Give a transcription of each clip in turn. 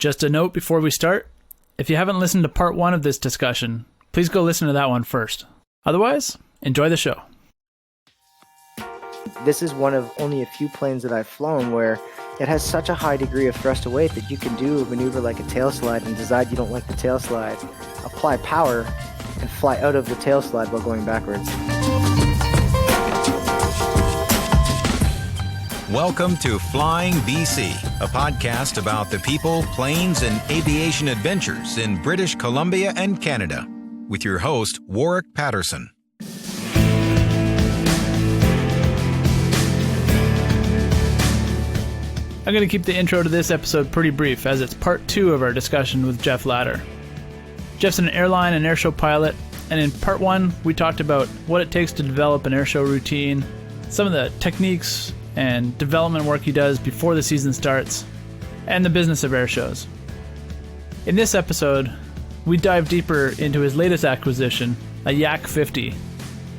Just a note before we start, if you haven't listened to part 1 of this discussion, please go listen to that one first. Otherwise, enjoy the show. This is one of only a few planes that I've flown where it has such a high degree of thrust to weight that you can do a maneuver like a tail slide and decide you don't like the tail slide, apply power, and fly out of the tail slide while going backwards. Welcome to Flying BC, a podcast about the people, planes, and aviation adventures in British Columbia and Canada, with your host, Warwick Patterson. I'm going to keep the intro to this episode pretty brief, as it's part 2 of our discussion with Geoff Latter. Geoff's an airline and airshow pilot, and in part 1, we talked about what it takes to develop an airshow routine, some of the techniques and development work he does before the season starts, and the business of airshows. In this episode, we dive deeper into his latest acquisition, a Yak-50.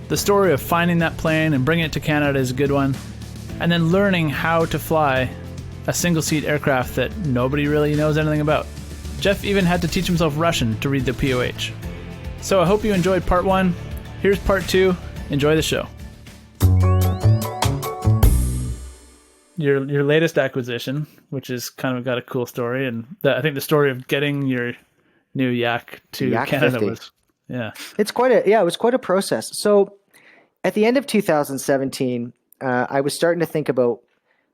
The story of finding that plane and bringing it to Canada is a good one, and then learning how to fly a single-seat aircraft that nobody really knows anything about. Geoff even had to teach himself Russian to read the POH. So I hope you enjoyed part 1. Here's part 2. Enjoy the show. Your latest acquisition, which is kind of got a cool story, and I think the story of getting your new Yak to Canada was, it was quite a process. So at the end of 2017, I was starting to think about,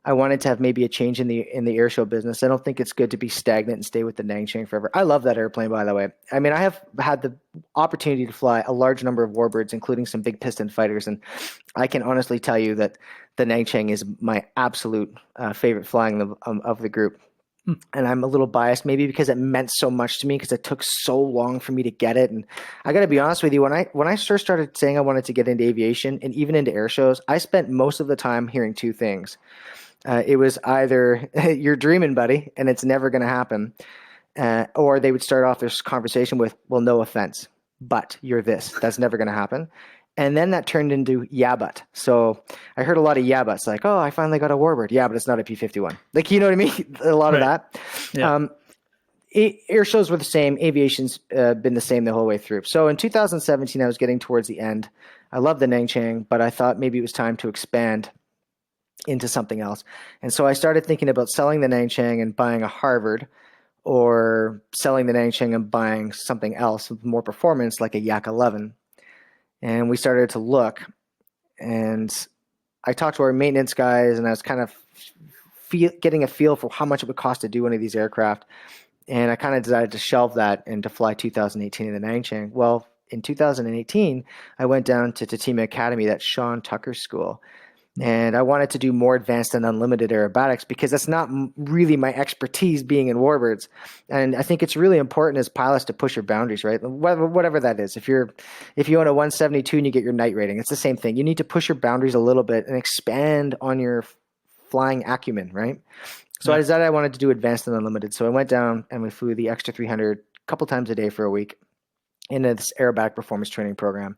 I wanted to have maybe a change in the airshow business. I don't think it's good to be stagnant and stay with the Nangchang forever. I love that airplane, by the way. I mean, I have had the opportunity to fly a large number of warbirds, including some big piston fighters, and I can honestly tell you that the Nangchang is my absolute favorite flying of the group. And I'm a little biased, maybe because it meant so much to me, because it took so long for me to get it. And I got to be honest with you, when I first started saying I wanted to get into aviation and even into air shows, I spent most of the time hearing two things. It was either you're dreaming, buddy, and it's never going to happen, or they would start off this conversation with, well, no offense, but you're this. That's never going to happen. And then that turned into yeah, but. So I heard a lot of yeah, buts, like, oh, I finally got a warbird. Yeah, but it's not a P-51. Like, you know what I mean? A lot of that. Yeah. Air shows were the same. Aviation's been the same the whole way through. So in 2017, I was getting towards the end. I love the Nangchang, but I thought maybe it was time to expand into something else. And so I started thinking about selling the Nangchang and buying a Harvard, or selling the Nangchang and buying something else with more performance, like a Yak-11. And we started to look, and I talked to our maintenance guys, and I was kind of getting a feel for how much it would cost to do one of these aircraft. And I kind of decided to shelve that and to fly 2018 in the Nangchang. Well, in 2018, I went down to Tatima Academy, that's Sean Tucker's school. And I wanted to do more advanced and unlimited aerobatics, because that's not really my expertise, being in warbirds. And I think it's really important as pilots to push your boundaries, right? Whatever that is. If you own a 172 and you get your night rating, it's the same thing. You need to push your boundaries a little bit and expand on your flying acumen, right? So I decided I wanted to do advanced and unlimited. So I went down and we flew the Extra 300 a couple times a day for a week in this aerobatic performance training program.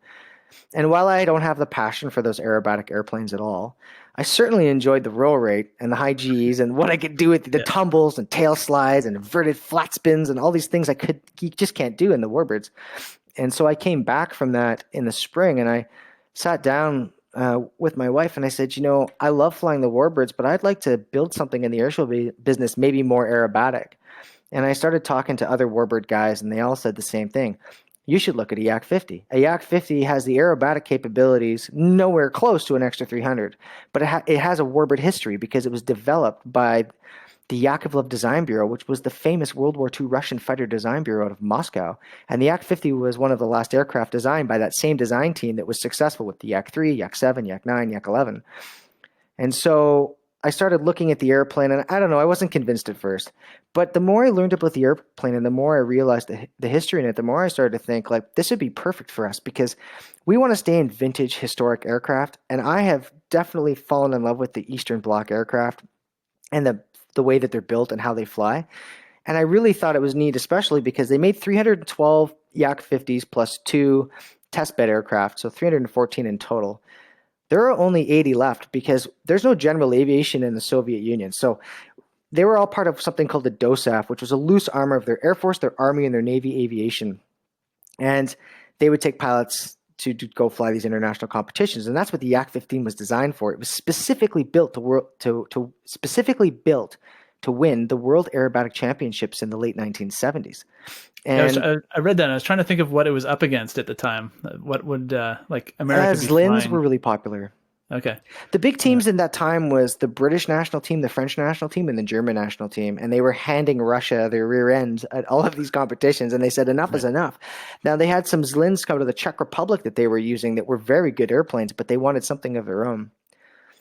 And while I don't have the passion for those aerobatic airplanes at all, I certainly enjoyed the roll rate and the high Gs and what I could do with the tumbles and tail slides and inverted flat spins and all these things you just can't do in the warbirds. And so I came back from that in the spring, and I sat down with my wife and I said, I love flying the warbirds, but I'd like to build something in the airshow business, maybe more aerobatic. And I started talking to other warbird guys, and they all said the same thing. You should look at a Yak-50. A Yak-50 has the aerobatic capabilities nowhere close to an Extra 300, but it has a warbird history because it was developed by the Yakovlev Design Bureau, which was the famous World War II Russian fighter design bureau out of Moscow. And the Yak-50 was one of the last aircraft designed by that same design team that was successful with the Yak-3, Yak-7, Yak-9, Yak-11. And so I started looking at the airplane, and I don't know, I wasn't convinced at first. But the more I learned about the airplane and the more I realized the history in it, the more I started to think, like, this would be perfect for us, because we want to stay in vintage historic aircraft. And I have definitely fallen in love with the Eastern Bloc aircraft and the way that they're built and how they fly. And I really thought it was neat, especially because they made 312 Yak-50s plus 2 test bed aircraft, so 314 in total. There are only 80 left because there's no general aviation in the Soviet Union. So they were all part of something called the DOSAF, which was a loose arm of their Air Force, their Army, and their Navy aviation. And they would take pilots to go fly these international competitions, and that's what the Yak-50 was designed for. It was specifically built to win the World Aerobatic Championships in the late 1970s. And I read that. And I was trying to think of what it was up against at the time. What would like America be Zlins flying? were really popular. Okay. The big teams in that time was the British national team, the French national team, and the German national team. And they were handing Russia their rear end at all of these competitions. And they said, enough is enough. Now, they had some Zlins come to the Czech Republic that they were using that were very good airplanes, but they wanted something of their own.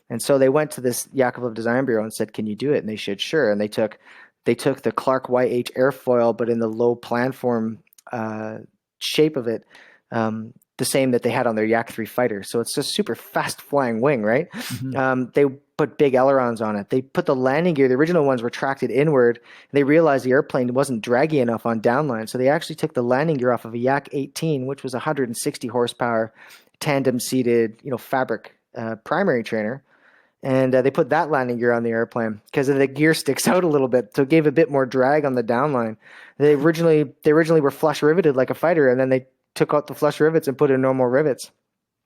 And so they went to this Yak-50 Design Bureau and said, can you do it? And they said, sure. And they took the Clark YH airfoil, but in the low planform shape of it, the same that they had on their Yak-3 fighter. So it's a super fast flying wing, right? Mm-hmm. They put big ailerons on it. They put the landing gear. The original ones were tracted inward. And they realized the airplane wasn't draggy enough on downline. So they actually took the landing gear off of a Yak-18, which was 160 horsepower, tandem seated, fabric primary trainer. And they put that landing gear on the airplane because the gear sticks out a little bit. So it gave a bit more drag on the downline. They originally were flush riveted like a fighter, and then they took out the flush rivets and put in normal rivets.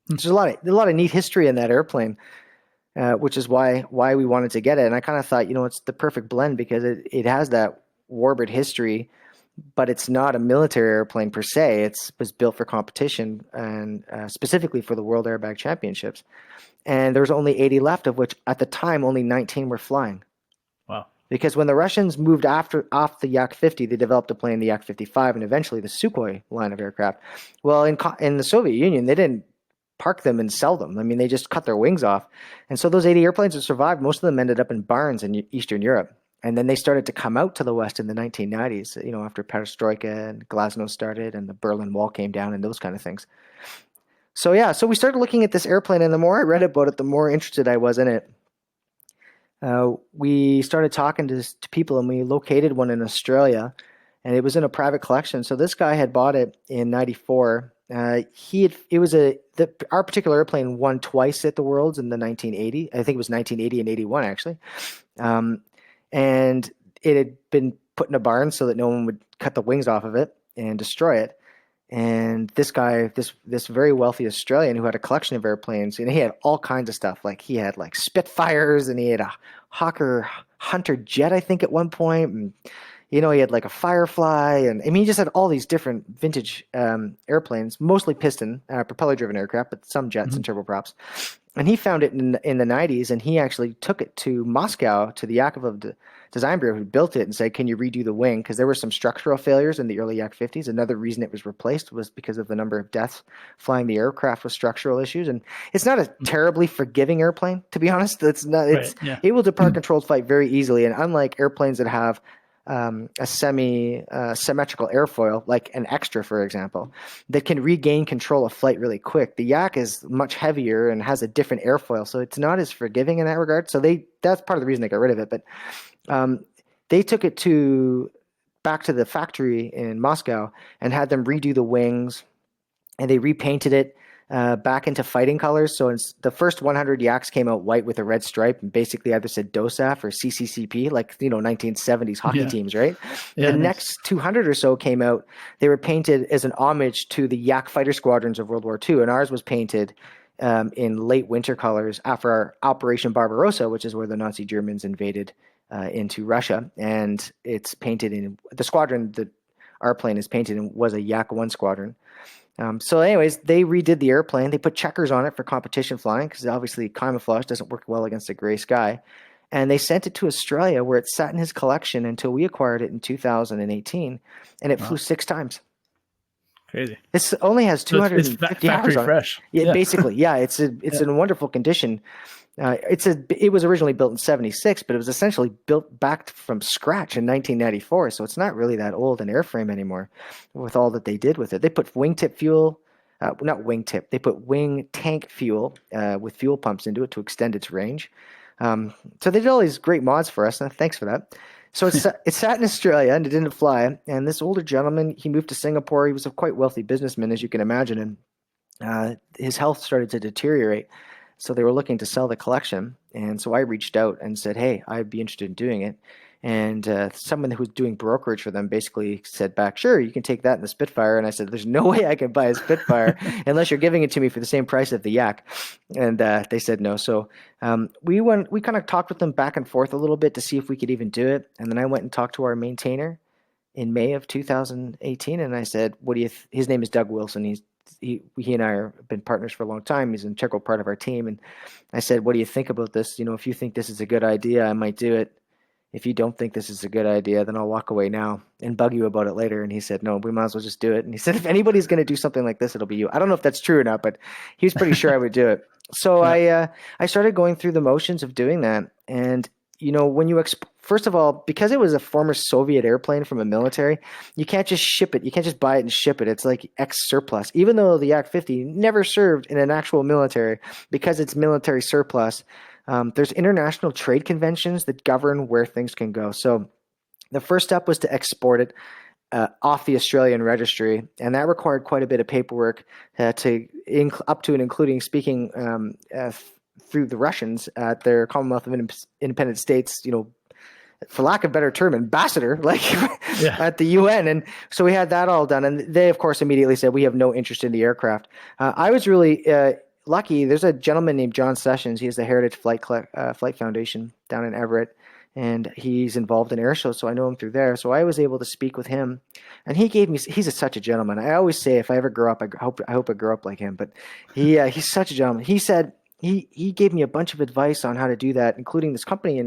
There's a lot of neat history in that airplane, which is why we wanted to get it. And I kind of thought, it's the perfect blend because it has that warbird history, but it's not a military airplane per se. It was built for competition and specifically for the World Airbag Championships. And there was only 80 left, of which at the time only 19 were flying. Wow. Because when the Russians moved off the Yak-50, they developed a plane, the Yak-55, and eventually the Sukhoi line of aircraft. Well, in the Soviet Union, they didn't park them and sell them. I mean, they just cut their wings off. And so those 80 airplanes that survived, most of them ended up in barns in Eastern Europe. And then they started to come out to the West in the 1990s, after Perestroika and Glasnost started and the Berlin Wall came down and those kind of things. So we started looking at this airplane, and the more I read about it, the more interested I was in it. We started talking to people, and we located one in Australia, and it was in a private collection. So this guy had bought it in '94. Our particular airplane won twice at the Worlds in the 1980. I think it was 1980 and 81 actually. And it had been put in a barn so that no one would cut the wings off of it and destroy it. And this guy, this very wealthy Australian who had a collection of airplanes, and he had all kinds of stuff. Like he had like Spitfires, and he had a Hawker Hunter jet, I think, at one point. And, he had like a Firefly, and he just had all these different vintage airplanes, mostly piston, propeller-driven aircraft, but some jets and turboprops. And he found it in the 90s, and he actually took it to Moscow to the Yak-50 Design Bureau who built it and said, can you redo the wing? Because there were some structural failures in the early Yak-50s. Another reason it was replaced was because of the number of deaths flying the aircraft with structural issues. And it's not a terribly forgiving airplane, to be honest. It's able to depart-controlled flight very easily. And unlike airplanes that have a symmetrical airfoil, like an Extra, for example, that can regain control of flight really quick. The Yak is much heavier and has a different airfoil, so it's not as forgiving in that regard. So that's part of the reason they got rid of it. But they took it back to the factory in Moscow and had them redo the wings, and they repainted it back into fighting colors. So the first 100 Yaks came out white with a red stripe and basically either said DOSAF or CCCP, like 1970s hockey teams, right? The next 200 or so came out. They were painted as an homage to the Yak fighter squadrons of World War II, and ours was painted in late winter colors after our Operation Barbarossa, which is where the Nazi Germans invaded into Russia. And it's painted in the squadron that our plane is painted in was a Yak-1 squadron. So anyways, they redid the airplane. They put checkers on it for competition flying because obviously camouflage doesn't work well against a gray sky. And they sent it to Australia where it sat in his collection until we acquired it in 2018. And it flew 6 times. Crazy. It only has 250 hours on fresh. it. Basically, it's in wonderful condition. It was originally built in 76, but it was essentially built back from scratch in 1994. So it's not really that old an airframe anymore with all that they did with it. They put wingtip fuel, they put wing tank fuel with fuel pumps into it to extend its range. So they did all these great mods for us, and thanks for that. So it sat in Australia and it didn't fly. And this older gentleman, he moved to Singapore. He was a quite wealthy businessman, as you can imagine, and his health started to deteriorate. So they were looking to sell the collection. And so I reached out and said, hey, I'd be interested in doing it. And someone who was doing brokerage for them basically said back, sure, you can take that in the Spitfire. And I said, there's no way I can buy a Spitfire unless you're giving it to me for the same price of the Yak. And they said no. So we kind of talked with them back and forth a little bit to see if we could even do it. And then I went and talked to our maintainer in May of 2018. And I said, what do you, his name is Doug Wilson. He and I have been partners for a long time. He's an integral part of our team. And I said, what do you think about this? If you think this is a good idea, I might do it. If you don't think this is a good idea, then I'll walk away now and bug you about it later. And he said, no, we might as well just do it. And he said, if anybody's going to do something like this, it'll be you. I don't know if that's true or not, but he was pretty sure I would do it. So I started going through the motions of doing that. And, when you, first of all, because it was a former Soviet airplane from a military, you can't just ship it. You can't just buy it and ship it. It's like ex-surplus. Even though the Yak-50 never served in an actual military, because it's military surplus, there's international trade conventions that govern where things can go. So the first step was to export it off the Australian registry, and that required quite a bit of paperwork up to and including speaking through the Russians at their Commonwealth of Independent States, for lack of a better term, ambassador, at the UN. And so we had that all done. And they, of course, immediately said, we have no interest in the aircraft. I was really lucky. There's a gentleman named John Sessions. He has the Heritage Flight Foundation down in Everett, and he's involved in airshows, so I know him through there. So I was able to speak with him, and he's such a gentleman. I always say, if I ever grow up, I hope I grow up like him, but he's such a gentleman. He said, he gave me a bunch of advice on how to do that, including this company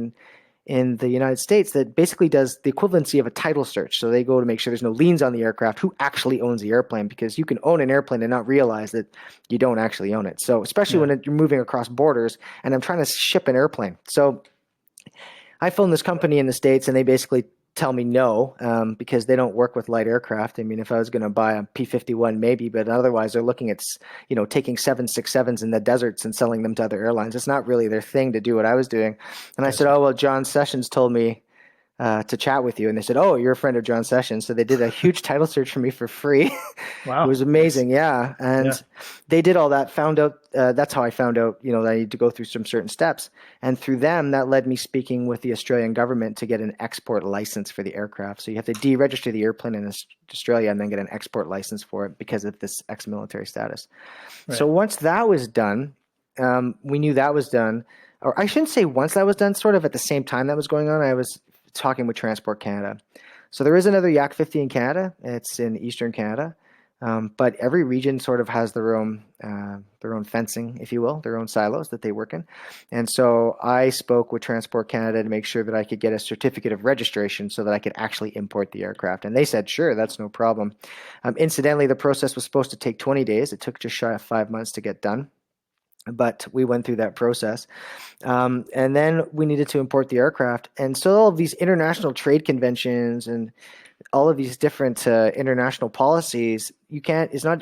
in the United States that basically does the equivalency of a title search. So they go to make sure there's no liens on the aircraft, who actually owns the airplane, because you can own an airplane and not realize that you don't actually own it. So especially when you're moving across borders, and I'm trying to ship an airplane. So I phoned this company in the States, and they basically tell me no, because they don't work with light aircraft. I mean, if I was going to buy a P-51, maybe, but otherwise they're looking at, taking 767s in the deserts and selling them to other airlines. It's not really their thing to do what I was doing. And I said, oh, well, John Sessions told me to chat with you. And they said, oh, you're a friend of John Sessions. So they did a huge title search for me for free. Wow. It was amazing. Yeah. And they did all that, found out, that's how I found out, that I need to go through some certain steps. And through them, that led me speaking with the Australian government to get an export license for the aircraft. So you have to deregister the airplane in Australia and then get an export license for it because of this ex-military status. Right. So once that was done, we knew that was done. Or I shouldn't say once that was done, sort of at the same time that was going on, I was talking with Transport Canada. So there is another Yak-50 in Canada. It's in Eastern Canada. But every region sort of has their own fencing, if you will, their own silos that they work in. And so I spoke with Transport Canada to make sure that I could get a certificate of registration so that I could actually import the aircraft. And they said, sure, that's no problem. Incidentally, the process was supposed to take 20 days. It took just shy of 5 months to get done. But we went through that process. And then we needed to import the aircraft. And so all of these international trade conventions and all of these different international policies,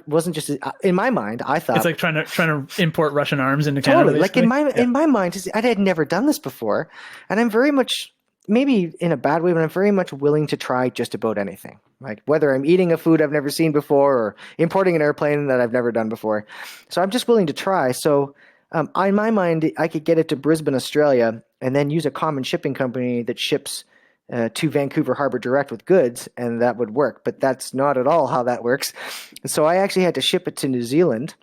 wasn't just, in my mind, I thought. It's like trying to import Russian arms into Canada. Totally. Like in my mind, I had never done this before. And I'm very much, maybe in a bad way, but I'm very much willing to try just about anything. Like whether I'm eating a food I've never seen before or importing an airplane that I've never done before. So I'm just willing to try. So in my mind, I could get it to Brisbane, Australia, and then use a common shipping company that ships to Vancouver Harbor direct with goods, and that would work. But that's not at all how that works. So I actually had to ship it to New Zealand.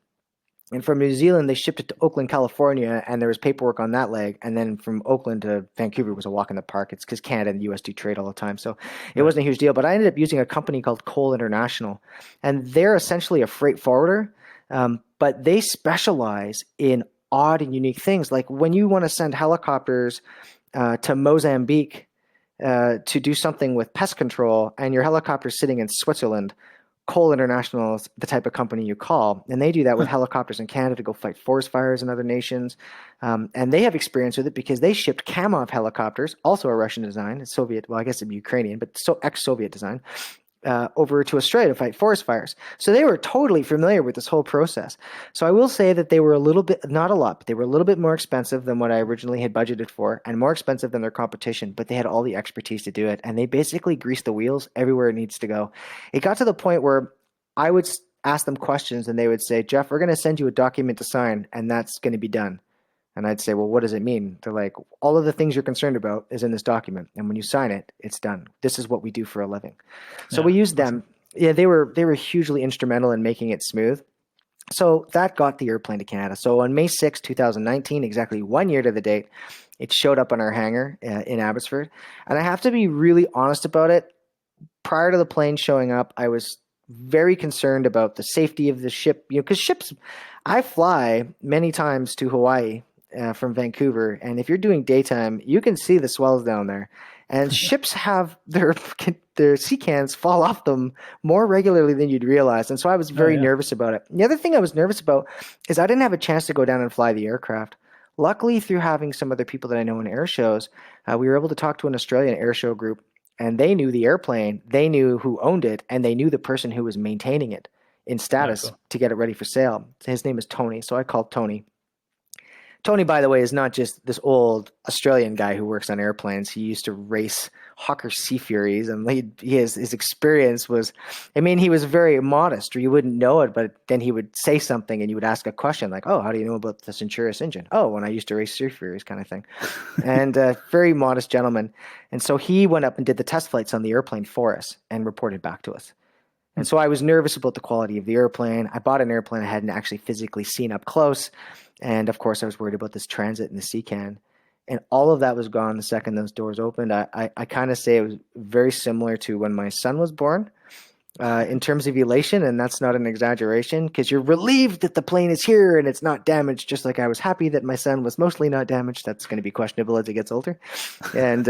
And from New Zealand, they shipped it to Oakland, California, and there was paperwork on that leg. And then from Oakland to Vancouver was a walk in the park. It's because Canada and the U.S. do trade all the time. So it wasn't a huge deal. But I ended up using a company called Cole International. And they're essentially a freight forwarder, but they specialize in odd and unique things. Like when you want to send helicopters to Mozambique to do something with pest control, and your helicopter's sitting in Switzerland, Cole International is the type of company you call, and they do that with helicopters in Canada to go fight forest fires in other nations. And they have experience with it because they shipped Kamov helicopters, also a Russian design, it's Soviet, well, I guess it'd be Ukrainian, but ex-Soviet design, over to Australia to fight forest fires. So they were totally familiar with this whole process. So I will say that they were a little bit, not a lot, but they were a little bit more expensive than what I originally had budgeted for, and more expensive than their competition, but they had all the expertise to do it. And they basically greased the wheels everywhere it needs to go. It got to the point where I would ask them questions and they would say, Geoff, we're going to send you a document to sign and that's going to be done. And I'd say, well, what does it mean? They're like, all of the things you're concerned about is in this document. And when you sign it, it's done. This is what we do for a living. So Yeah, we used awesome. them. Yeah, they were hugely instrumental in making it smooth. So that got the airplane to Canada. So on May 6, 2019, exactly 1 year to the date, it showed up on our hangar in Abbotsford. And I have to be really honest about it. Prior to the plane showing up, I was very concerned about the safety of the ship. Because ships, I fly many times to Hawaii from Vancouver, and if you're doing daytime, you can see the swells down there. And ships have their sea cans fall off them more regularly than you'd realize. And so I was Oh very yeah. nervous about it. The other thing I was nervous about is I didn't have a chance to go down and fly the aircraft. Luckily, through having some other people that I know in air shows, we were able to talk to an Australian air show group, and they knew the airplane, they knew who owned it, and they knew the person who was maintaining it in Oh, status cool. to get it ready for sale. His name is Tony, so I called Tony. Tony, by the way, is not just this old Australian guy who works on airplanes. He used to race Hawker Sea Furies, and his experience was, I mean, he was very modest, or you wouldn't know it, but then he would say something, and you would ask a question like, "Oh, how do you know about the Centuris engine?" "Oh, when I used to race Sea Furies," kind of thing. And very modest gentleman. And so he went up and did the test flights on the airplane for us and reported back to us. And so I was nervous about the quality of the airplane. I bought an airplane I hadn't actually physically seen up close. And of course, I was worried about this transit and the CCAN. And all of that was gone the second those doors opened. I kind of say it was very similar to when my son was born in terms of elation. And that's not an exaggeration, because you're relieved that the plane is here and it's not damaged, just like I was happy that my son was mostly not damaged. That's going to be questionable as he gets older. And,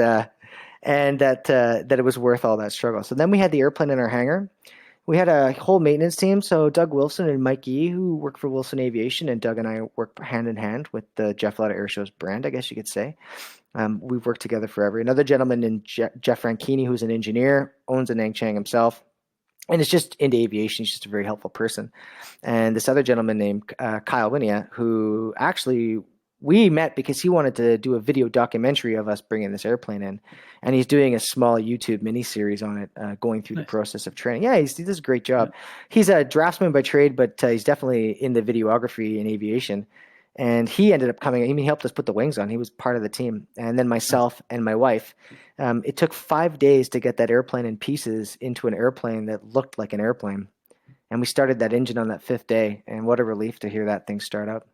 and that it was worth all that struggle. So then we had the airplane in our hangar. We had a whole maintenance team. So Doug Wilson and Mike Yee, who work for Wilson Aviation, and Doug and I work hand in hand with the Geoff Latter Airshow's brand, I guess you could say. We've worked together forever. Another gentleman named Jeff Franchini, who's an engineer, owns a Nangchang himself, and is just into aviation. He's just a very helpful person. And this other gentleman named Kyle Winia, who actually we met because he wanted to do a video documentary of us bringing this airplane in, and he's doing a small YouTube miniseries on it, going through the process of training. Yeah, he does a great job. Yeah. He's a draftsman by trade, but he's definitely in the videography and aviation. And he ended up coming. I mean, he helped us put the wings on. He was part of the team. And then myself and my wife. It took 5 days to get that airplane in pieces into an airplane that looked like an airplane. And we started that engine on that 5th day. And what a relief to hear that thing start up.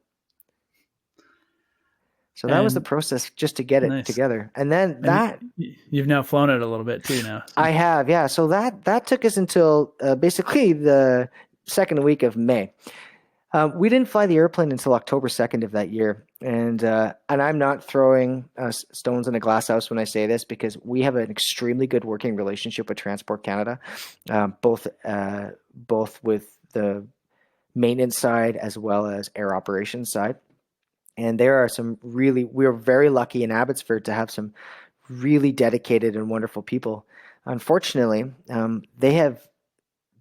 So that was the process just to get it together. And then you've now flown it a little bit too now. I have, yeah. So that took us until basically the second week of May. We didn't fly the airplane until October 2nd of that year. And I'm not throwing stones in a glass house when I say this, because we have an extremely good working relationship with Transport Canada, both with the maintenance side as well as air operations side. And there are we're very lucky in Abbotsford to have some really dedicated and wonderful people. Unfortunately, they have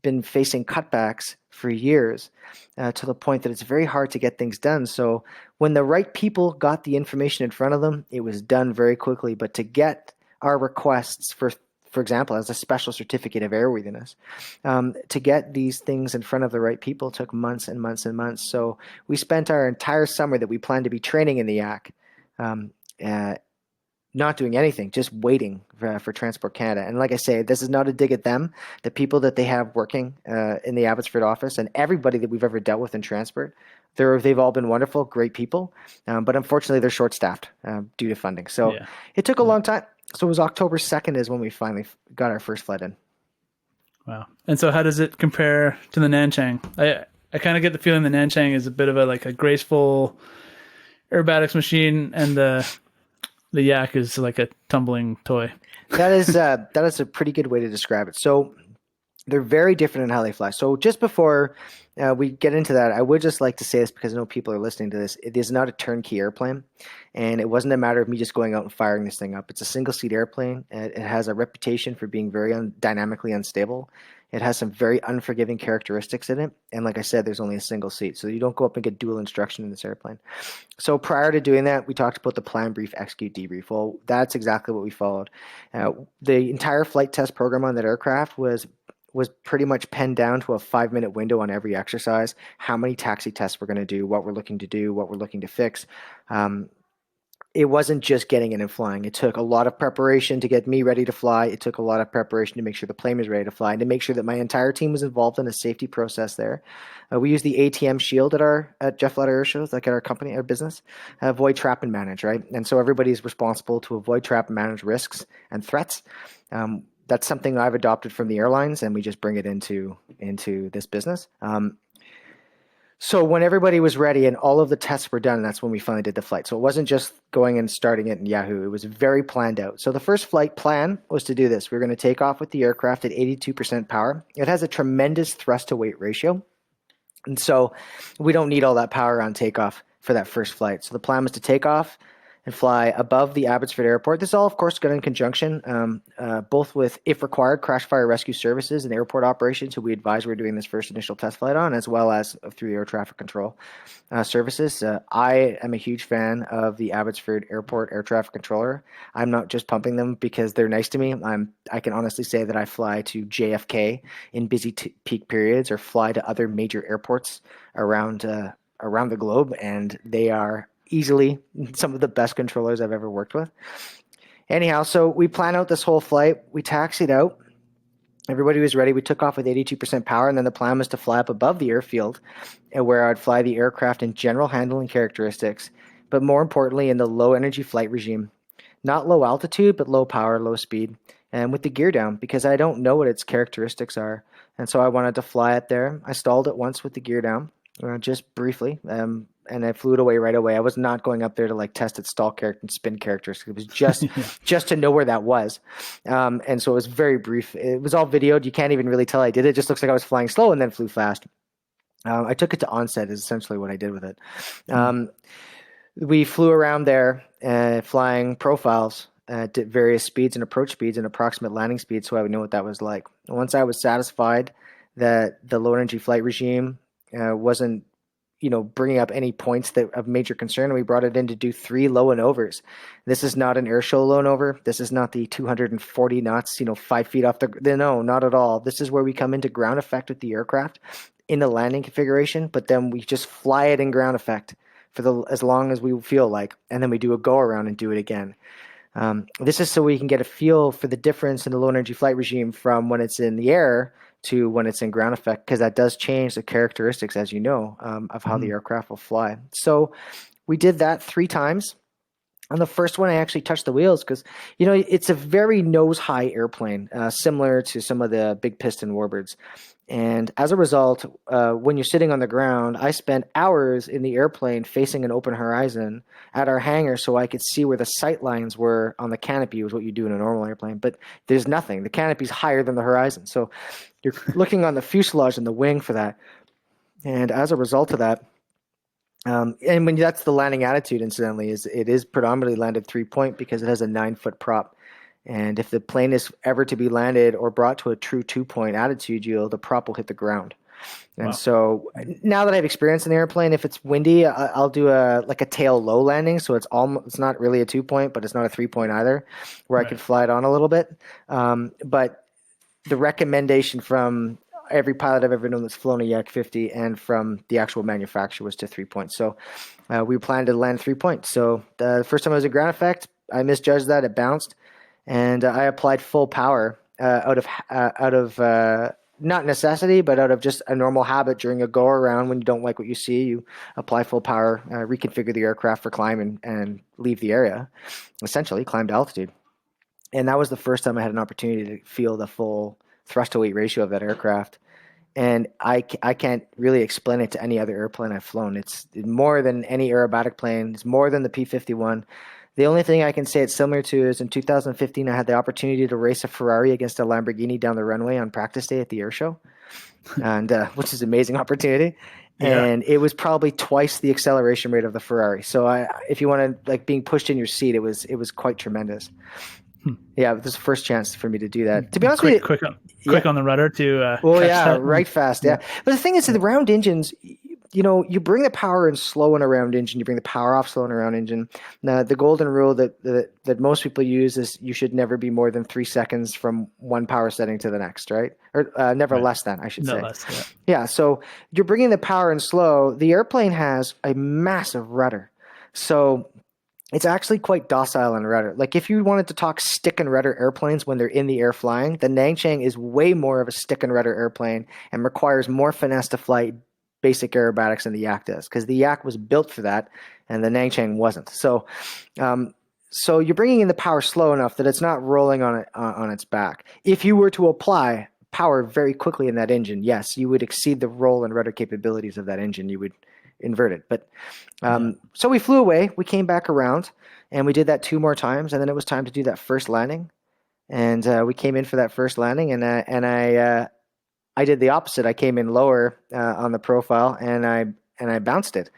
been facing cutbacks for years to the point that it's very hard to get things done. So when the right people got the information in front of them, it was done very quickly. But to get our requests for example, as a special certificate of airworthiness, to get these things in front of the right people took months and months and months. So we spent our entire summer that we planned to be training in the Yak, not doing anything, just waiting for Transport Canada. And like I say, this is not a dig at them. The people that they have working in the Abbotsford office, and everybody that we've ever dealt with in transport, they've all been wonderful, great people. But unfortunately, they're short-staffed due to funding. So it took a long time. So it was October 2nd is when we finally got our first flight in. Wow. And so how does it compare to the Nangchang? I kind of get the feeling the Nangchang is a bit of a graceful aerobatics machine, and the Yak is like a tumbling toy. That is a pretty good way to describe it. So they're very different in how they fly. So just before we get into that, I would just like to say this because I know people are listening to this. It is not a turnkey airplane, and it wasn't a matter of me just going out and firing this thing up. It's a single-seat airplane. It has a reputation for being very dynamically unstable. It has some very unforgiving characteristics in it. And like I said, there's only a single seat. So you don't go up and get dual instruction in this airplane. So prior to doing that, we talked about the plan, brief, execute, debrief. Well, that's exactly what we followed. The entire flight test program on that aircraft was was pretty much penned down to a 5-minute window on every exercise, how many taxi tests we're going to do, what we're looking to do, what we're looking to fix. It wasn't just getting in and flying. It took a lot of preparation to get me ready to fly. It took a lot of preparation to make sure the plane was ready to fly and to make sure that my entire team was involved in a safety process there. We use the ATM shield at Geoff Latter air shows, like at our company, our business, avoid, trap, and manage, right? And so everybody's responsible to avoid, trap, and manage risks and threats. That's something I've adopted from the airlines, and we just bring it into this business. So when everybody was ready and all of the tests were done, that's when we finally did the flight. So it wasn't just going and starting it in Yahoo. It was very planned out. So the first flight plan was to do this. We were going to take off with the aircraft at 82% power. It has a tremendous thrust to weight ratio. And so we don't need all that power on takeoff for that first flight. So the plan was to take off and fly above the Abbotsford Airport. This is all, of course, done in conjunction, both with, if required, crash fire rescue services and airport operations, who we advise we're doing this first initial test flight on, as well as through air traffic control services. I am a huge fan of the Abbotsford Airport air traffic controller. I'm not just pumping them because they're nice to me. I can honestly say that I fly to JFK in busy peak periods or fly to other major airports around the globe, and they are easily some of the best controllers I've ever worked with. Anyhow, so we plan out this whole flight. We taxied out. Everybody was ready. We took off with 82% power, and then the plan was to fly up above the airfield, where I'd fly the aircraft in general handling characteristics, but more importantly in the low energy flight regime. Not low altitude, but low power, low speed, and with the gear down, because I don't know what its characteristics are. And so I wanted to fly it there. I stalled it once with the gear down, just briefly, and I flew it away right away. I was not going up there to test its stall character and spin characteristics. It was just just to know where that was. And so it was very brief. It was all videoed. You can't even really tell I did it. It just looks like I was flying slow and then flew fast. I took it to onset is essentially what I did with it. We flew around there flying profiles at various speeds and approach speeds and approximate landing speeds, so I would know what that was like. Once I was satisfied that the low energy flight regime wasn't bringing up any points that of major concern, we brought it in to do 3 low and overs. This is not an air show low and over. This is not the 240 knots, 5 feet off no, not at all. This is where we come into ground effect with the aircraft in the landing configuration, but then we just fly it in ground effect for as long as we feel like, and then we do a go around and do it again. This is so we can get a feel for the difference in the low energy flight regime from when it's in the air to when it's in ground effect, because that does change the characteristics, as you know, of how the aircraft will fly. So we did that 3 times. On the first one, I actually touched the wheels because, it's a very nose-high airplane, similar to some of the big piston warbirds. And as a result, when you're sitting on the ground, I spent hours in the airplane facing an open horizon at our hangar so I could see where the sight lines were on the canopy, was what you do in a normal airplane. But there's nothing. The canopy's higher than the horizon. So you're looking on the fuselage and the wing for that. And as a result of that, and when that's the landing attitude, incidentally, it is predominantly landed 3-point because it has a 9-foot prop. And if the plane is ever to be landed or brought to a true 2-point attitude yield, the prop will hit the ground. And so now that I've experienced in the airplane, if it's windy, I'll do a tail low landing. So it's not really a 2-point, but it's not a 3-point either, where I can fly it on a little bit. But the recommendation from every pilot I've ever known that's flown a Yak-50 and from the actual manufacturer was to 3 points. So we planned to land 3 points. So the first time I was in ground effect, I misjudged that. It bounced. And I applied full power out of not necessity, but out of just a normal habit during a go around. When you don't like what you see, you apply full power, reconfigure the aircraft for climb and leave the area, essentially climb to altitude. And that was the first time I had an opportunity to feel the full thrust to weight ratio of that aircraft. And I can't really explain it to any other airplane I've flown. It's more than any aerobatic plane. It's more than the P-51. The only thing I can say it's similar to is in 2015, I had the opportunity to race a Ferrari against a Lamborghini down the runway on practice day at the air show, and which is an amazing opportunity. Yeah. And it was probably twice the acceleration rate of the Ferrari. So if you want to being pushed in your seat, it was quite tremendous. Yeah, this is the first chance for me to do that. To be honest with you, quick on the rudder to. Right fast. Yeah. But the thing is, the round engines, you bring the power in slow and around engine, you bring the power off slow and around engine. Now, the golden rule that most people use is you should never be more than 3 seconds from one power setting to the next, right? Or never Right. less than, I should No say. less. Yeah. Yeah, so you're bringing the power in slow. The airplane has a massive rudder. So it's actually quite docile in rudder. Like if you wanted to talk stick and rudder airplanes when they're in the air flying, the Nangchang is way more of a stick and rudder airplane and requires more finesse to fly basic aerobatics than the Yak does, because the Yak was built for that and the Nangchang wasn't. So you're bringing in the power slow enough that it's not rolling on its back. If you were to apply power very quickly in that engine, yes, you would exceed the roll and rudder capabilities of that engine. You would invert it. But so we flew away. We came back around, and we did that 2 more times, and then it was time to do that first landing. And we came in for that first landing, and I did the opposite. I came in lower on the profile, and I bounced it.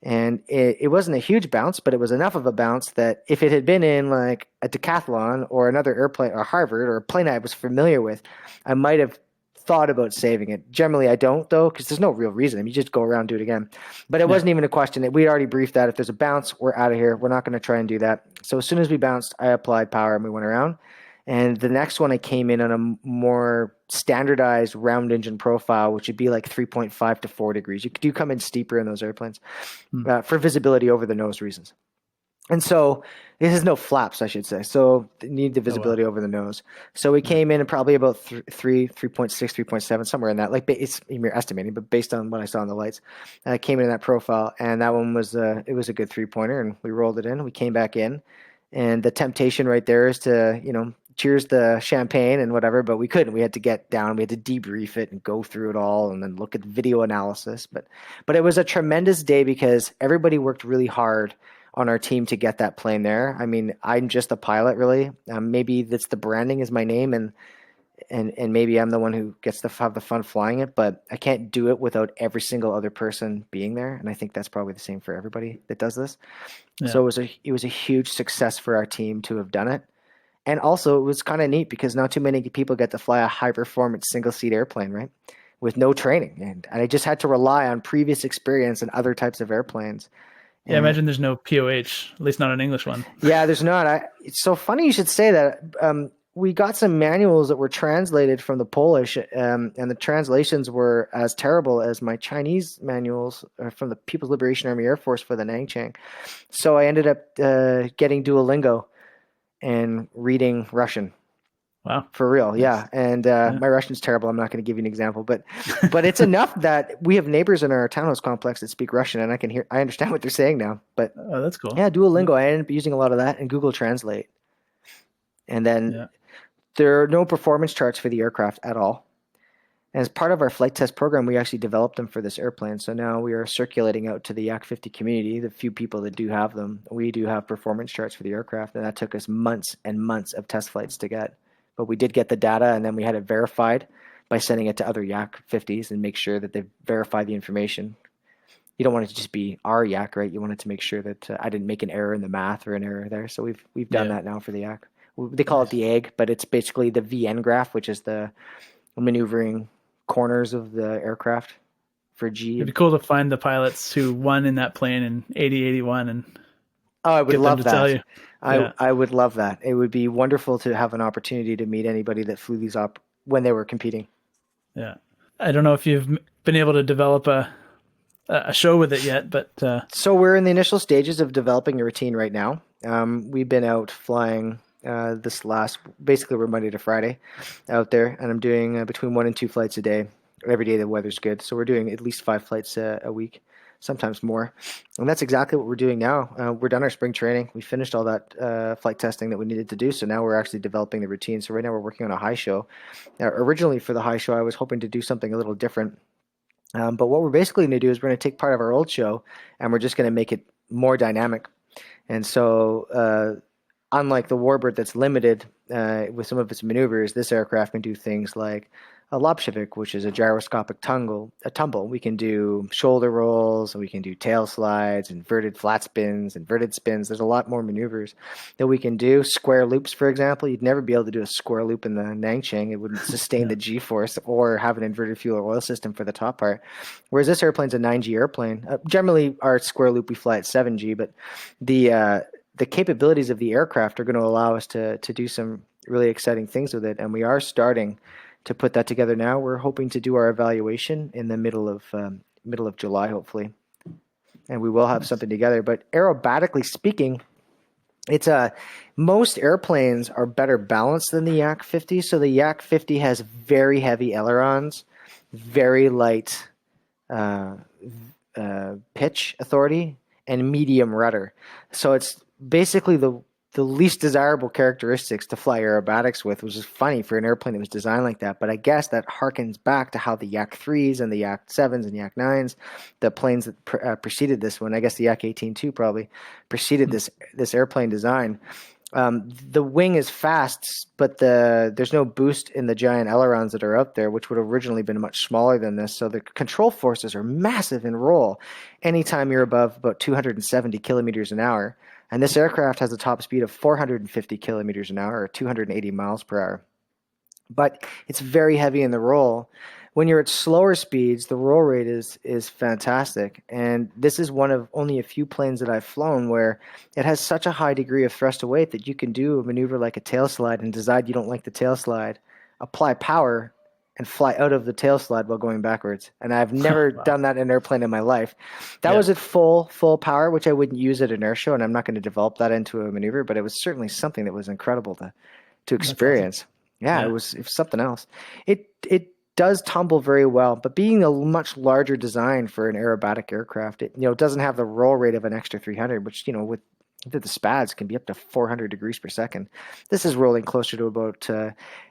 And it wasn't a huge bounce, but it was enough of a bounce that if it had been in like a decathlon or another airplane or Harvard or a plane I was familiar with, I might have thought about saving it. Generally, I don't, though, because there's no real reason. I mean, you just go around and do it again. But it wasn't even a question. We already briefed that. If there's a bounce, we're out of here. We're not going to try and do that. So as soon as we bounced, I applied power and we went around. And the next one, I came in on a more standardized round engine profile, which would be like 3.5 to 4 degrees. You do come in steeper in those airplanes for visibility over the nose reasons. And so this has no flaps, I should say. So you need the visibility over the nose. So we came in at probably about 3.6, 3.7, somewhere in that. Like it's you're estimating, but based on what I saw in the lights, I came in that profile, and that one was it was a good 3-pointer, and we rolled it in. We came back in, and the temptation right there is to cheers the champagne and whatever, but we couldn't. We had to get down. We had to debrief it and go through it all and then look at the video analysis. But it was a tremendous day because everybody worked really hard on our team to get that plane there. I mean, I'm just a pilot, really. Maybe that's the branding is my name, and maybe I'm the one who gets to have the fun flying it, but I can't do it without every single other person being there. And I think that's probably the same for everybody that does this. Yeah. So it was a huge success for our team to have done it. And also, it was kind of neat because not too many people get to fly a high-performance single-seat airplane, right, with no training. And I just had to rely on previous experience in other types of airplanes. Yeah, I imagine there's no POH, at least not an English one. Yeah, there's not. It's so funny you should say that. We got some manuals that were translated from the Polish, and the translations were as terrible as my Chinese manuals from the People's Liberation Army Air Force for the Nangchang. So I ended up getting Duolingo and reading Russian. Wow. For real, yeah. And my Russian's terrible. I'm not going to give you an example, but it's enough that we have neighbors in our townhouse complex that speak Russian, and I understand what they're saying now. But that's cool. Yeah, Duolingo. I ended up using a lot of that and Google Translate. And then there are no performance charts for the aircraft at all. And as part of our flight test program, we actually developed them for this airplane. So now we are circulating out to the Yak-50 community, the few people that do have them. We do have performance charts for the aircraft, and that took us months and months of test flights to get. But we did get the data, and then we had it verified by sending it to other Yak-50s and make sure that they verify the information. You don't want it to just be our Yak, right? You want it to make sure that I didn't make an error in the math or an error there. So we've done that now for the Yak. They call it the egg, but it's basically the VN graph, which is the maneuvering corners of the aircraft for G. It'd be cool to find the pilots who won in that plane in 80-81 and I would love that. Tell you. I would love that. It would be wonderful to have an opportunity to meet anybody that flew these up when they were competing. Yeah. I don't know if you've been able to develop a show with it yet, but so we're in the initial stages of developing a routine right now. We've been out flying basically we're Monday to Friday out there, and I'm doing between 1 and 2 flights a day every day the weather's good. So we're doing at least 5 flights a week, sometimes more. And that's exactly what we're doing now. We're done our spring training. We finished all that flight testing that we needed to do. So now we're actually developing the routine. So right now we're working on a high show. Originally for the high show, I was hoping to do something a little different. But what we're basically going to do is we're going to take part of our old show and we're just going to make it more dynamic. And so unlike the Warbird that's limited with some of its maneuvers, this aircraft can do things like a Lobshevik, which is a gyroscopic tumble. We can do shoulder rolls, we can do tail slides, inverted flat spins, inverted spins. There's a lot more maneuvers that we can do. Square loops, for example. You'd never be able to do a square loop in the Nangchang. It wouldn't sustain the G-force or have an inverted fuel or oil system for the top part. Whereas this airplane's a 9G airplane. Generally, our square loop we fly at 7G, but the capabilities of the aircraft are going to allow us to do some really exciting things with it, and we are starting to put that together now. We're hoping to do our evaluation in the middle of July, hopefully, and we will have something together. But aerobatically speaking, it's most airplanes are better balanced than the Yak-50. So the Yak-50 has very heavy ailerons, very light pitch authority, and medium rudder. So it's basically the least desirable characteristics to fly aerobatics with, which is funny for an airplane that was designed like that. But I guess that harkens back to how the Yak-3s and the Yak-7s and Yak-9s, the planes that preceded this one, I guess the Yak-18 too probably, preceded this airplane design. The wing is fast, but there's no boost in the giant ailerons that are out there, which would have originally been much smaller than this. So the control forces are massive in roll anytime you're above about 270 kilometers an hour. And this aircraft has a top speed of 450 kilometers an hour or 280 miles per hour. But it's very heavy in the roll. When you're at slower speeds, the roll rate is fantastic. And this is one of only a few planes that I've flown where it has such a high degree of thrust to weight that you can do a maneuver like a tail slide and decide you don't like the tail slide, apply power, and fly out of the tail slide while going backwards. And I've never done that in an airplane in my life. That was at full power, which I wouldn't use at an air show, and I'm not going to develop that into a maneuver, but it was certainly something that was incredible to experience. Awesome. Yeah, it was something else. It does tumble very well, but being a much larger design for an aerobatic aircraft, it doesn't have the roll rate of an extra 300, which with the SPADs can be up to 400 degrees per second. This is rolling closer to about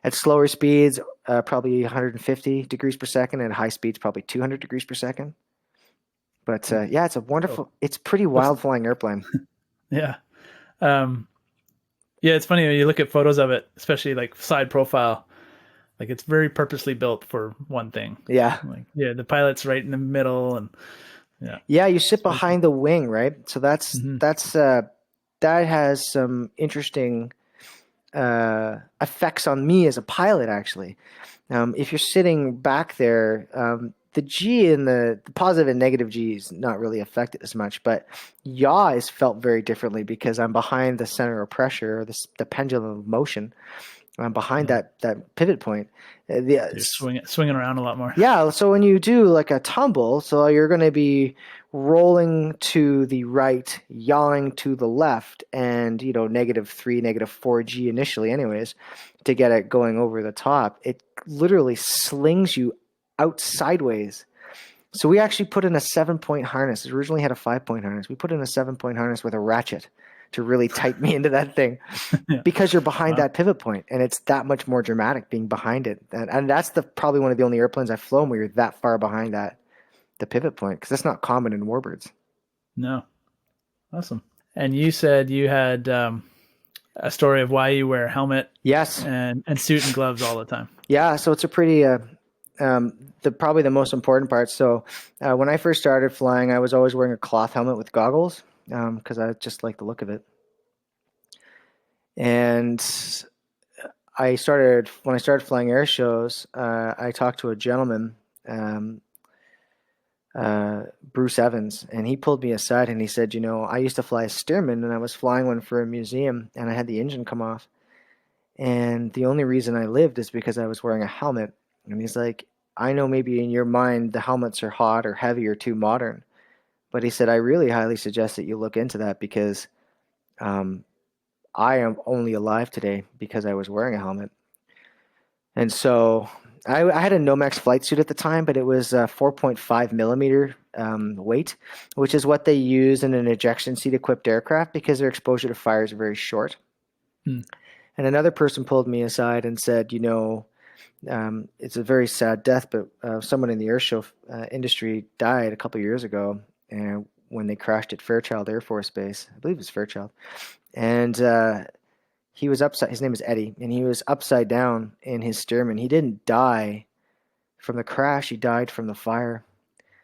at slower speeds probably 150 degrees per second, and at high speeds probably 200 degrees per second. But it's a wonderful, it's pretty wild flying airplane. Yeah. It's funny when you look at photos of it, especially like side profile. Like it's very purposely built for one thing. Yeah. The pilot's right in the middle, and you sit behind the wing, right? So that's that has some interesting effects on me as a pilot, actually. If you're sitting back there, the G and the positive and negative G is not really affected as much, but yaw is felt very differently because I'm behind the center of pressure, or the pendulum of motion. I'm behind that pivot point. You're swinging around a lot more. Yeah, so when you do like a tumble, so you're going to be rolling to the right, yawing to the left, and -3, -4G initially anyways, to get it going over the top. It literally slings you out sideways. So we actually put in a 7-point harness. It originally had a 5-point harness. We put in a 7-point harness with a ratchet to really tighten me into that thing because you're behind that pivot point, and it's that much more dramatic being behind it. And that's probably one of the only airplanes I've flown where you're that far behind the pivot point, because that's not common in warbirds. No. Awesome. And you said you had a story of why you wear a helmet. Yes. And suit and gloves all the time. Yeah. So it's a pretty, probably the most important part. So when I first started flying, I was always wearing a cloth helmet with goggles because I just like the look of it. And when I started flying air shows, I talked to a gentleman, Bruce Evans, and he pulled me aside and he said, I used to fly a Stearman, and I was flying one for a museum, and I had the engine come off. And the only reason I lived is because I was wearing a helmet. And he's like, I know maybe in your mind the helmets are hot or heavy or too modern. But he said, I really highly suggest that you look into that, because I am only alive today because I was wearing a helmet. And so I had a Nomex flight suit at the time, but it was 4.5 millimeter weight, which is what they use in an ejection seat equipped aircraft because their exposure to fire is very short. And another person pulled me aside and said, it's a very sad death, but someone in the airshow industry died a couple of years ago, and when they crashed at Fairchild Air Force Base. I believe it was Fairchild. And he was upside. His name is Eddie, and he was upside down in his Stearman. He didn't die from the crash. He died from the fire.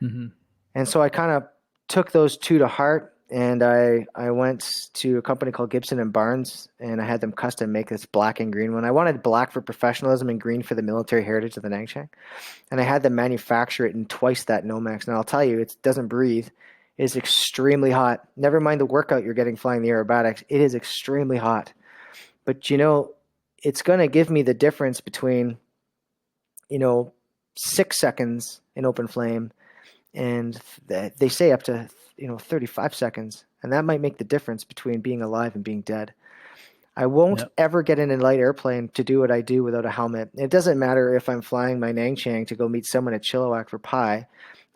Mm-hmm. And so I kind of took those two to heart, and I went to a company called Gibson and Barnes, and I had them custom make this black and green one. I wanted black for professionalism and green for the military heritage of the Nangchang. And I had them manufacture it in twice that Nomex. And I'll tell you, it doesn't breathe. It is extremely hot. Never mind the workout you're getting flying the aerobatics. It is extremely hot. But, it's going to give me the difference between, 6 seconds in open flame, and they say up to 35 seconds, and that might make the difference between being alive and being dead. I won't ever get in a light airplane to do what I do without a helmet. It doesn't matter if I'm flying my Nangchang to go meet someone at Chilliwack for pie.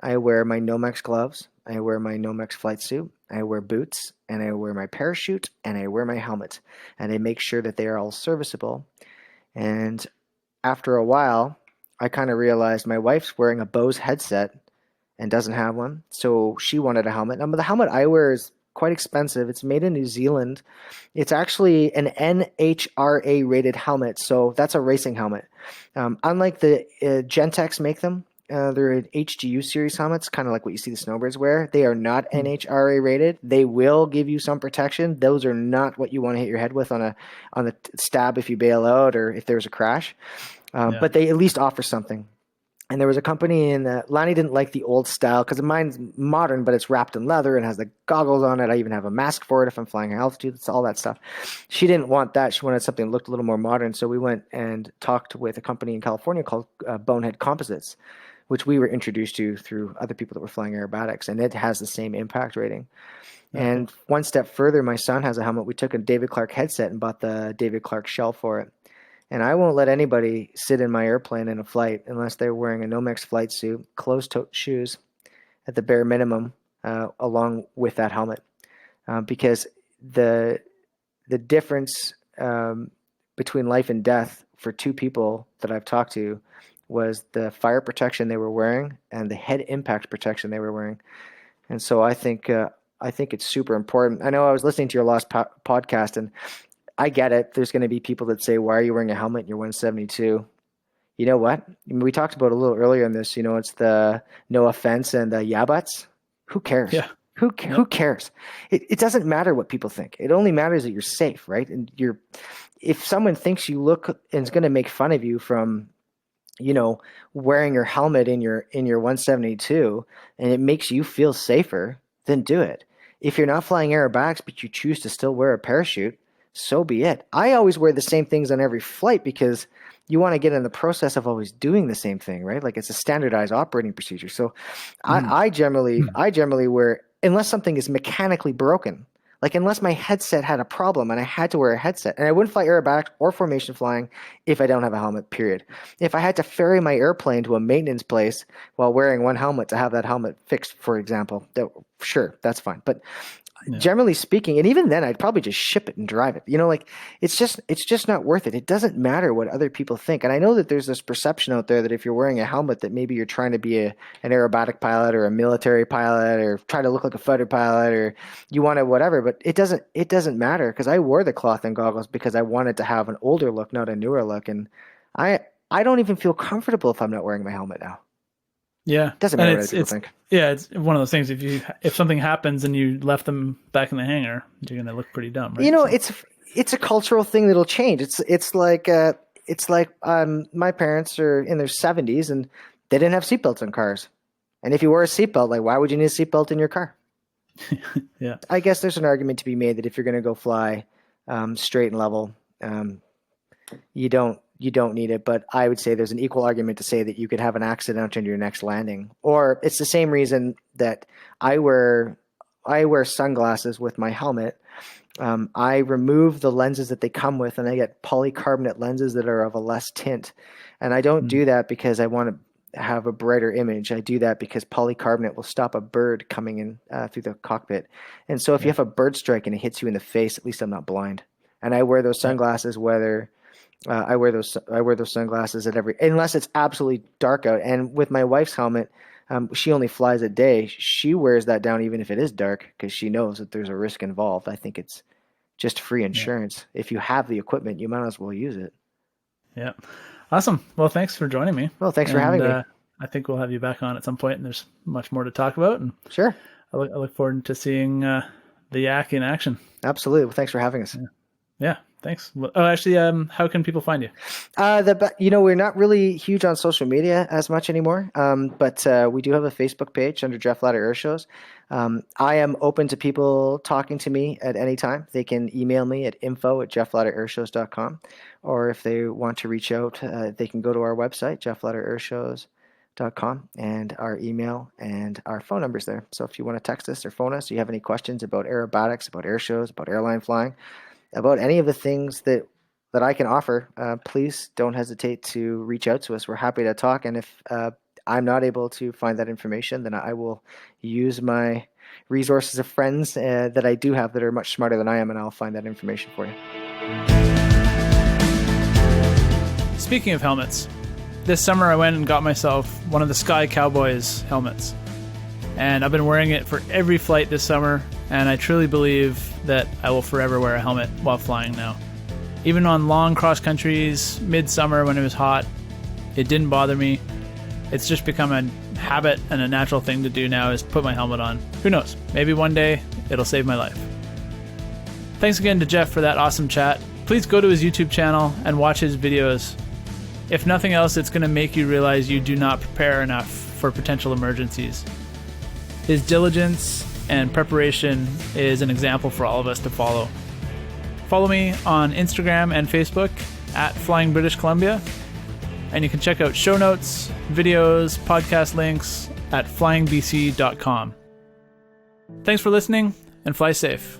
I wear my Nomex gloves, I wear my Nomex flight suit, I wear boots, and I wear my parachute, and I wear my helmet, and I make sure that they are all serviceable. And after a while, I kind of realized my wife's wearing a Bose headset and doesn't have one, so she wanted a helmet. Now, the helmet I wear is quite expensive. It's made in New Zealand. It's actually an NHRA rated helmet, so that's a racing helmet. Unlike the Gentex make them, they're an HGU series helmets, kind of like what you see the snowbirds wear. They are not NHRA rated. They will give you some protection. Those are not what you want to hit your head with on the stab if you bail out or if there's a crash. But they at least offer something. And there was a company in Lani didn't like the old style because mine's modern, but it's wrapped in leather and has the goggles on it. I even have a mask for it if I'm flying high altitude. It's all that stuff. She didn't want that. She wanted something that looked a little more modern. So we went and talked with a company in California called Bonehead Composites, which we were introduced to through other people that were flying aerobatics, and it has the same impact rating. Okay. And one step further, my son has a helmet. We took a David Clark headset and bought the David Clark shell for it. And I won't let anybody sit in my airplane in a flight unless they're wearing a Nomex flight suit, closed-toed shoes at the bare minimum, along with that helmet, because the difference between life and death for two people that I've talked to was the fire protection they were wearing and the head impact protection they were wearing. And so I think it's super important. I know I was listening to your last podcast, and I get it. There's going to be people that say, why are you wearing a helmet in your 172? You know what? We talked about it a little earlier in this, it's the no offense and the yeah buts. Who cares? Yeah. Who cares? It doesn't matter what people think. It only matters that you're safe, right? And if someone thinks you look and is going to make fun of you from, wearing your helmet in your 172 and it makes you feel safer, then do it. If you're not flying aerobatics, but you choose to still wear a parachute, so be it. I always wear the same things on every flight because you want to get in the process of always doing the same thing, right? Like it's a standardized operating procedure. So I generally wear, unless something is mechanically broken, like unless my headset had a problem and I had to wear a headset, and I wouldn't fly aerobatics or formation flying if I don't have a helmet, period. If I had to ferry my airplane to a maintenance place while wearing one helmet to have that helmet fixed, for example, sure, that's fine. But generally speaking, and even then I'd probably just ship it and drive it. It's just not worth it. It doesn't matter what other people think. And I know that there's this perception out there that if you're wearing a helmet that maybe you're trying to be an aerobatic pilot or a military pilot or try to look like a fighter pilot or you want to whatever, but it doesn't matter because I wore the cloth and goggles because I wanted to have an older look, not a newer look. And I don't even feel comfortable if I'm not wearing my helmet now. Yeah. Doesn't matter what people think. Yeah, it's one of those things. If something happens and you left them back in the hangar, you're gonna look pretty dumb, right? It's a cultural thing that'll change. It's like my parents are in their 70s and they didn't have seatbelts in cars. And if you wore a seatbelt, like why would you need a seatbelt in your car? Yeah. I guess there's an argument to be made that if you're gonna go fly straight and level, you don't need it, but I would say there's an equal argument to say that you could have an accident on your next landing. Or it's the same reason that I wear sunglasses with my helmet. I remove the lenses that they come with and I get polycarbonate lenses that are of a less tint. And I don't do that because I want to have a brighter image. I do that because polycarbonate will stop a bird coming in through the cockpit. And so if you have a bird strike and it hits you in the face, at least I'm not blind. And I wear those sunglasses whether I wear those sunglasses unless it's absolutely dark out. And with my wife's helmet, she only flies at day. She wears that down even if it is dark because she knows that there's a risk involved. I think it's just free insurance. Yeah. If you have the equipment, you might as well use it. Yeah. Awesome. Well, thanks for joining me. Well, thanks for having me. I think we'll have you back on at some point, and there's much more to talk about. And Sure. I look forward to seeing the Yak in action. Absolutely. Well, thanks for having us. Yeah, thanks. Well, actually, how can people find you? We're not really huge on social media as much anymore, but we do have a Facebook page under Geoff Latter Air Shows. I am open to people talking to me at any time. They can email me at info@geofflatterarshows.com, or if they want to reach out, they can go to our website, geofflatterarshows.com, and our email and our phone numbers there. So if you want to text us or phone us, you have any questions about aerobatics, about air shows, about airline flying, about any of the things that I can offer, please don't hesitate to reach out to us. We're happy to talk. And if I'm not able to find that information, then I will use my resources of friends that I do have that are much smarter than I am, and I'll find that information for you. Speaking of helmets, this summer I went and got myself one of the Sky Cowboys helmets. And I've been wearing it for every flight this summer, and I truly believe that I will forever wear a helmet while flying now. Even on long cross countries, midsummer when it was hot, it didn't bother me. It's just become a habit and a natural thing to do now is put my helmet on. Who knows? Maybe one day it'll save my life. Thanks again to Geoff for that awesome chat. Please go to his YouTube channel and watch his videos. If nothing else, it's going to make you realize you do not prepare enough for potential emergencies. His diligence and preparation is an example for all of us to follow. Follow me on Instagram and Facebook at Flying British Columbia, and you can check out show notes, videos, podcast links at flyingbc.com. Thanks for listening, and fly safe.